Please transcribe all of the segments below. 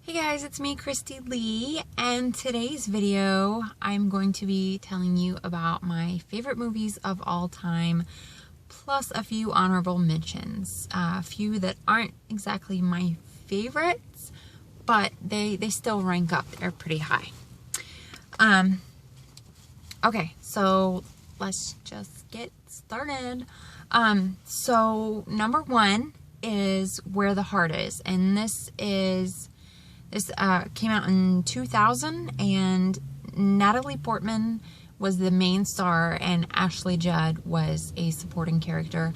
Hey guys, it's me, Kristy Lee, and today's video I'm going to be telling you about my favorite movies of all time, plus a few honorable mentions. A few that aren't exactly my favorites, but they still rank up. They're pretty high. Okay, so let's just get started. So number one is Where the Heart Is, and this came out in 2000, and Natalie Portman was the main star and Ashley Judd was a supporting character.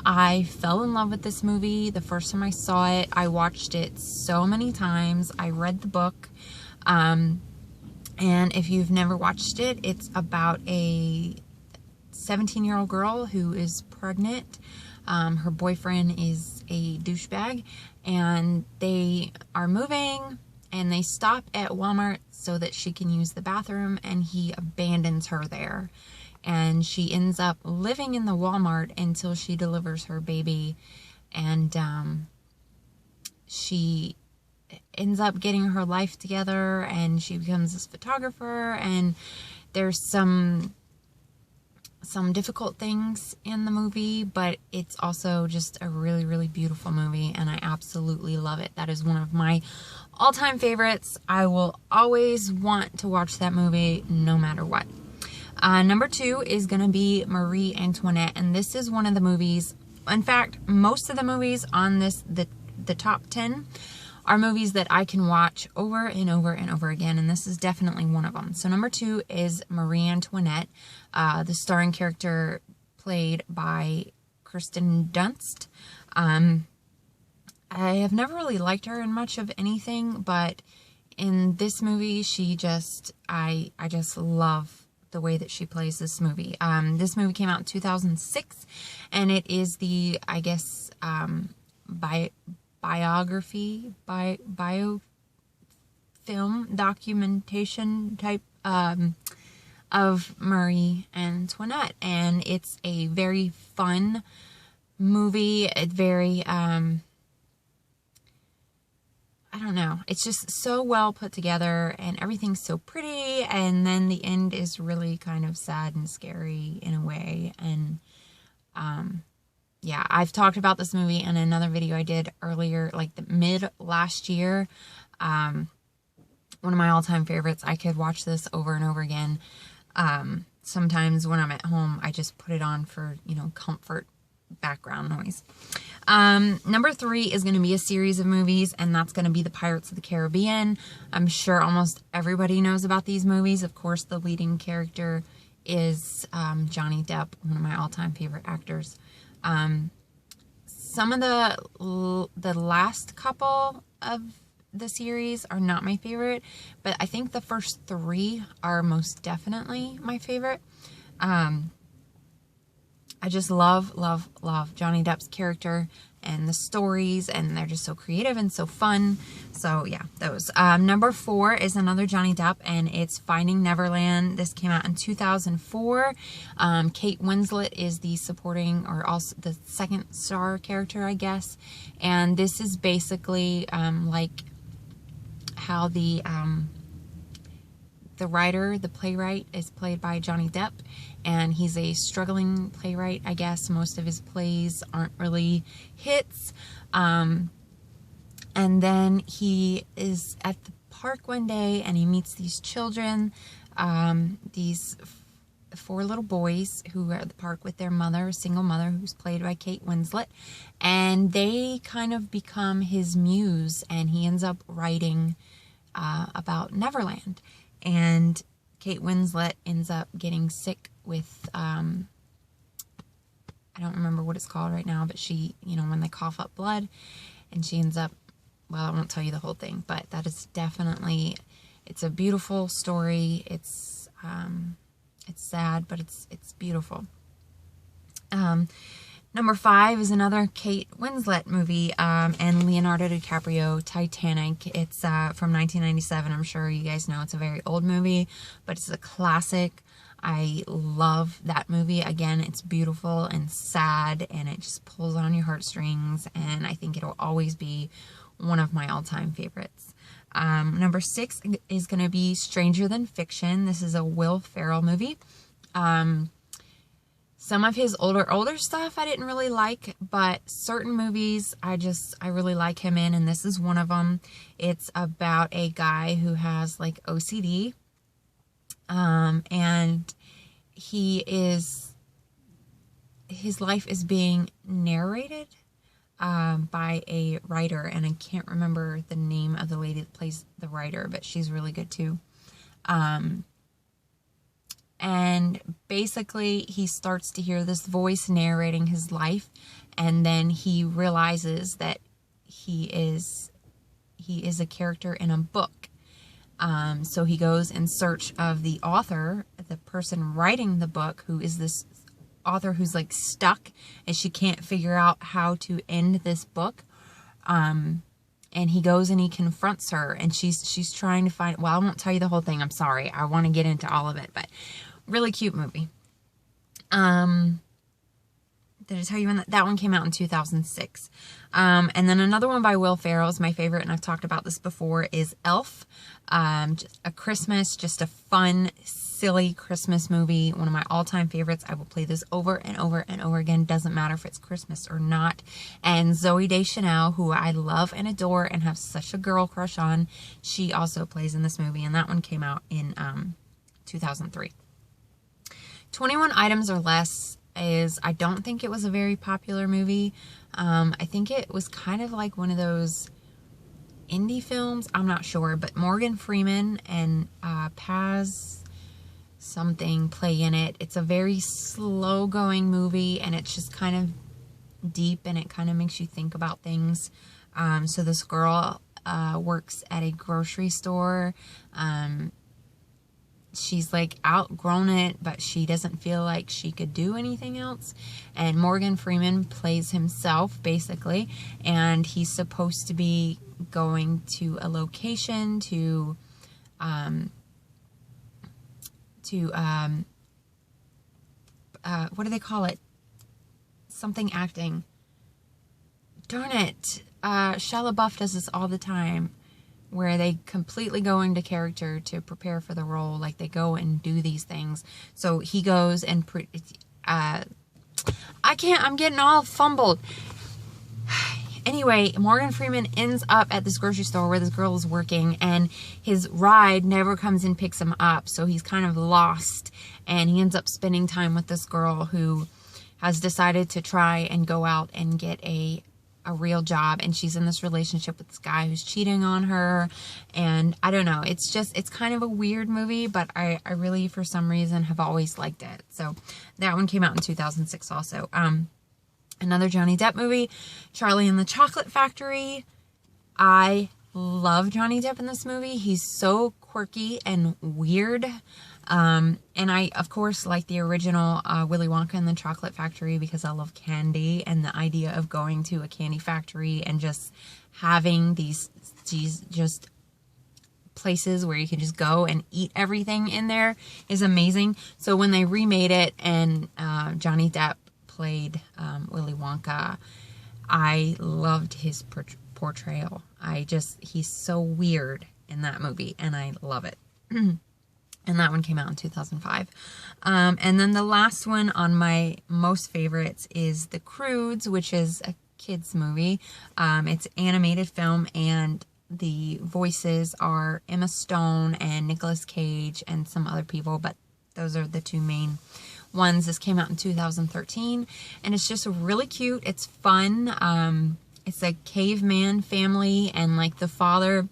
I fell in love with this movie the first time I saw it. I watched it so many times. I read the book. And if you've never watched it, it's about a 17-year-old girl who is pregnant. Her boyfriend is a douchebag, and they are moving, and they stop at Walmart so that she can use the bathroom, and he abandons her there. And she ends up living in the Walmart until she delivers her baby, and she ends up getting her life together, and she becomes this photographer, and there's some difficult things in the movie, but it's also just a really, really beautiful movie, and I absolutely love it. That is one of my all-time favorites. I will always want to watch that movie no matter what. Number two is going to be Marie Antoinette, and this is one of the movies, in fact, most of the movies on the top 10 are movies that I can watch over and over and over again, and this is definitely one of them. So number two is Marie Antoinette, the starring character played by Kirsten Dunst. I have never really liked her in much of anything, but in this movie, I just love the way that she plays this movie. This movie came out in 2006, and it is the, I guess, biofilm documentation type of Marie Antoinette, and it's a very fun movie. It's very I don't know, it's just so well put together, and everything's so pretty, and then the end is really kind of sad and scary in a way. And yeah, I've talked about this movie in another video I did earlier, like the mid last year. One of my all-time favorites. I could watch this over and over again. Sometimes when I'm at home, I just put it on for, comfort background noise. Number three is going to be a series of movies, and that's going to be the Pirates of the Caribbean. I'm sure almost everybody knows about these movies. Of course, the leading character is Johnny Depp, one of my all-time favorite actors. Some of the last couple of the series are not my favorite, but I think the first three are most definitely my favorite. I just love Johnny Depp's character and the stories, and they're just so creative and so fun. So yeah, those. Number four is another Johnny Depp, and it's Finding Neverland. This came out in 2004. Kate Winslet is the supporting, or also the second star character, I guess. And this is basically like how the playwright is played by Johnny Depp, and he's a struggling playwright, I guess. Most of his plays aren't really hits. And then he is at the park one day, and he meets these children, these four little boys who are at the park with their mother, a single mother who's played by Kate Winslet, and they kind of become his muse, and he ends up writing about Neverland. And Kate Winslet ends up getting sick with, I don't remember what it's called right now, but she, when they cough up blood, and she ends up, well, I won't tell you the whole thing, but that is definitely, it's a beautiful story. It's sad, but it's beautiful. Number five is another Kate Winslet movie, and Leonardo DiCaprio, Titanic. It's from 1997. I'm sure you guys know it's a very old movie, but it's a classic. I love that movie. Again, it's beautiful and sad, and it just pulls on your heartstrings, and I think it'll always be one of my all-time favorites. Number 6 is going to be Stranger Than Fiction. This is a Will Ferrell movie. Some of his older stuff I didn't really like, but certain movies I really like him in, and this is one of them. It's about a guy who has like OCD, and his life is being narrated by a writer, and I can't remember the name of the lady that plays the writer, but she's really good too. And basically he starts to hear this voice narrating his life, and then he realizes that he is a character in a book. So he goes in search of the author, the person writing the book, who is this author who's like stuck and she can't figure out how to end this book. And he goes and he confronts her, and she's trying to find, well, I won't tell you the whole thing. I'm sorry. I want to get into all of it, but really cute movie. Did I tell you when that one came out in 2006? And then another one by Will Ferrell is my favorite, and I've talked about this before, is Elf. Just a fun, silly Christmas movie. One of my all-time favorites. I will play this over and over and over again. Doesn't matter if it's Christmas or not. And Zooey Deschanel, who I love and adore and have such a girl crush on, she also plays in this movie, and that one came out in 2003. 21 Items or Less I don't think it was a very popular movie. I think it was kind of like one of those indie films. I'm not sure, but Morgan Freeman and Paz something play in it. It's a very slow going movie, and it's just kind of deep, and it kind of makes you think about things. So this girl works at a grocery store. She's like outgrown it, but she doesn't feel like she could do anything else. And Morgan Freeman plays himself basically, and he's supposed to be going to a location to what do they call it? Something acting. Darn it. Shia LaBeouf does this all the time, where they completely go into character to prepare for the role. Like, they go and do these things. So he goes and I'm getting all fumbled. Anyway, Morgan Freeman ends up at this grocery store where this girl is working, and his ride never comes and picks him up. So he's kind of lost, and he ends up spending time with this girl who has decided to try and go out and get a real job, and she's in this relationship with this guy who's cheating on her, and I don't know, it's kind of a weird movie, but I really, for some reason, have always liked it. So that one came out in 2006 also. Another Johnny Depp movie, Charlie and the Chocolate Factory. I love Johnny Depp in this movie. He's so quirky and weird. And I, of course, like the original Willy Wonka and the Chocolate Factory because I love candy, and the idea of going to a candy factory and just having these just places where you can just go and eat everything in there is amazing. So when they remade it and Johnny Depp played Willy Wonka, I loved his portrayal. He's so weird in that movie, and I love it. And that one came out in 2005. And then the last one on my most favorites is The Croods, which is a kids movie. It's an animated film, and the voices are Emma Stone and Nicolas Cage and some other people, but those are the two main ones. This came out in 2013, and it's just really cute. It's fun. It's a caveman family, and like the father,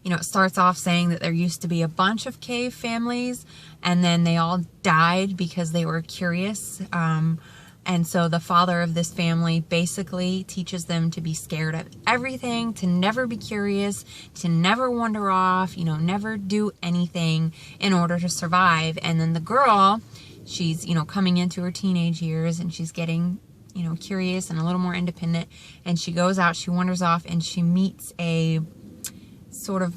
it starts off saying that there used to be a bunch of cave families, and then they all died because they were curious. And so the father of this family basically teaches them to be scared of everything, to never be curious, to never wander off, never do anything in order to survive. And then the girl, she's, coming into her teenage years, and she's getting, curious and a little more independent. And she goes out, she wanders off, and she meets a sort of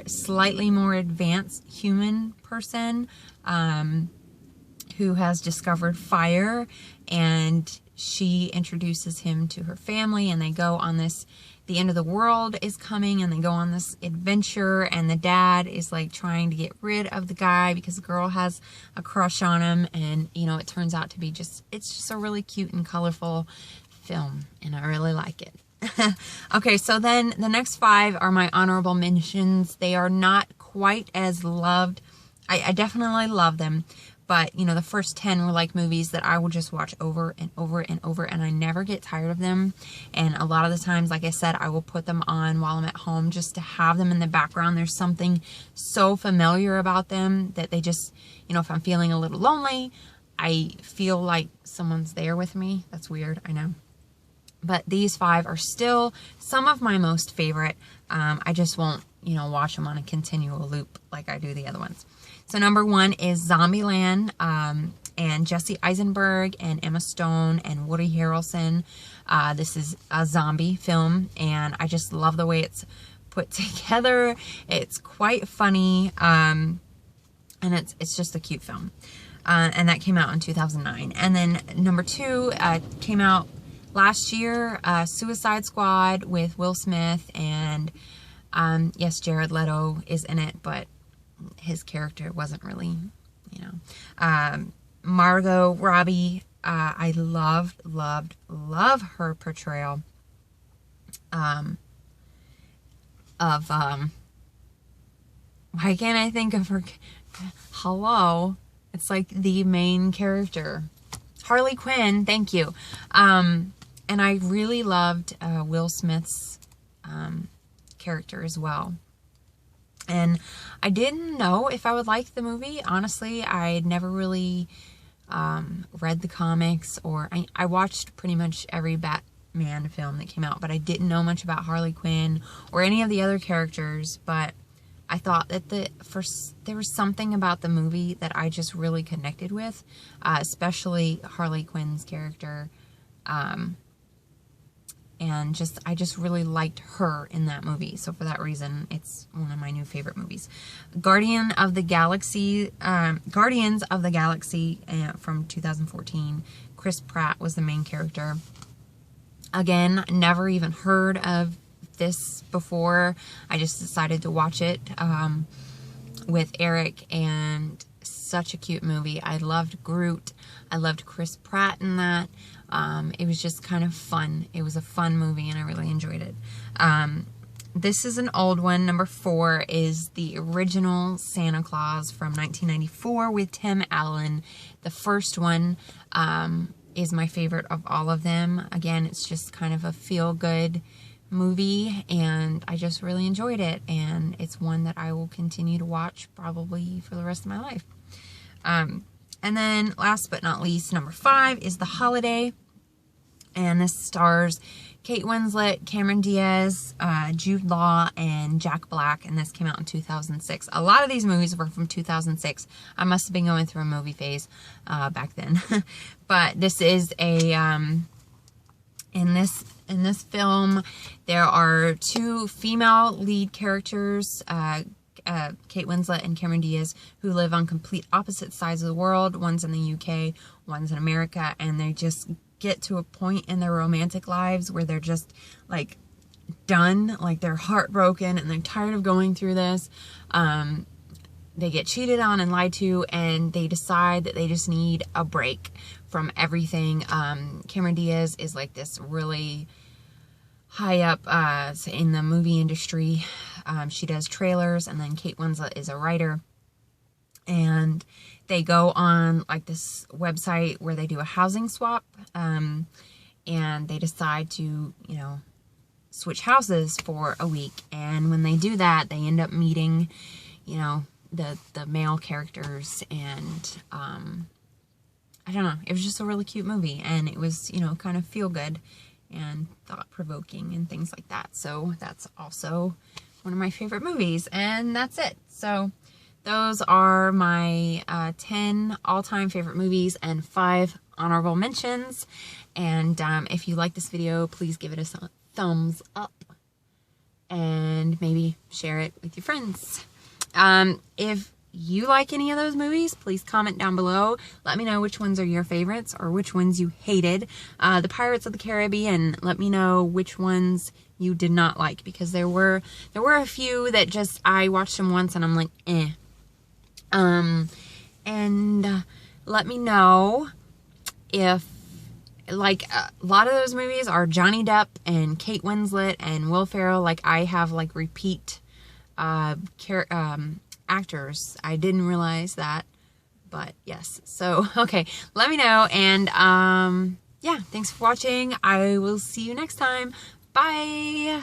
slightly more advanced human person who has discovered fire, and she introduces him to her family, and they go on this the end of the world is coming and they go on this adventure, and the dad is like trying to get rid of the guy because the girl has a crush on him, and you know, it turns out to be it's just a really cute and colorful film, and I really like it. Okay, so then the next 5 are my honorable mentions. They are not quite as loved. I definitely love them, but you know, the first 10 were like movies that I will just watch over and over and over, and I never get tired of them. And a lot of the times, like I said, I will put them on while I'm at home just to have them in the background. There's something so familiar about them that they just, you know, if I'm feeling a little lonely, I feel like someone's there with me. That's weird, I know. But these 5 are still some of my most favorite. I just won't, you know, watch them on a continual loop like I do the other ones. So number 1 is Zombieland, and Jesse Eisenberg and Emma Stone and Woody Harrelson. This is a zombie film, and I just love the way it's put together. It's quite funny, and it's just a cute film. And that came out in 2009. And then number 2 came out last year, Suicide Squad with Will Smith, and yes, Jared Leto is in it, but his character wasn't really, you know. Margot Robbie, I loved her portrayal of, why can't I think of her? Hello. It's like the main character. Harley Quinn, thank you. And I really loved Will Smith's character as well. And I didn't know if I would like the movie. Honestly, I had never really read the comics, or I watched pretty much every Batman film that came out, but I didn't know much about Harley Quinn or any of the other characters. But I thought that there was something about the movie that I just really connected with, especially Harley Quinn's character. And I just really liked her in that movie. So for that reason, it's one of my new favorite movies. Guardians of the Galaxy from 2014. Chris Pratt was the main character. Again, never even heard of this before. I just decided to watch it with Eric, and such a cute movie. I loved Groot. I loved Chris Pratt in that. It was just kind of fun. It was a fun movie, and I really enjoyed it. This is an old one. Number 4 is the original Santa Claus from 1994 with Tim Allen. The first one is my favorite of all of them. Again, it's just kind of a feel-good movie, and I just really enjoyed it, and it's one that I will continue to watch probably for the rest of my life. And then last but not least, number 5 is The Holiday, and this stars Kate Winslet, Cameron Diaz, Jude Law, and Jack Black, and this came out in 2006. A lot of these movies were from 2006. I must have been going through a movie phase back then. But this is a in this film, there are 2 female lead characters, Kate Winslet and Cameron Diaz, who live on complete opposite sides of the world. One's in the UK, one's in America, and they just get to a point in their romantic lives where they're just like done, like they're heartbroken and they're tired of going through this. They get cheated on and lied to, and they decide that they just need a break from everything. Cameron Diaz is like this really high up in the movie industry. She does trailers, and then Kate Winslet is a writer. And they go on like this website where they do a housing swap, and they decide to, you know, switch houses for a week. And when they do that, they end up meeting, you know, the male characters, and I don't know, it was just a really cute movie, and it was, you know, kind of feel good and thought-provoking and things like that. So that's also one of my favorite movies, and that's it. So those are my 10 all-time favorite movies and 5 honorable mentions. And if you like this video, please give it a thumbs up and maybe share it with your friends. If you like any of those movies, please comment down below. Let me know which ones are your favorites or which ones you hated. The Pirates of the Caribbean, let me know which ones you did not like, because there were a few that just, I watched them once and I'm like, eh. And let me know if, like, a lot of those movies are Johnny Depp and Kate Winslet and Will Ferrell. Like, I have, like, repeat actors. I didn't realize that, but yes. So, okay, let me know, and yeah, thanks for watching. I will see you next time. Bye!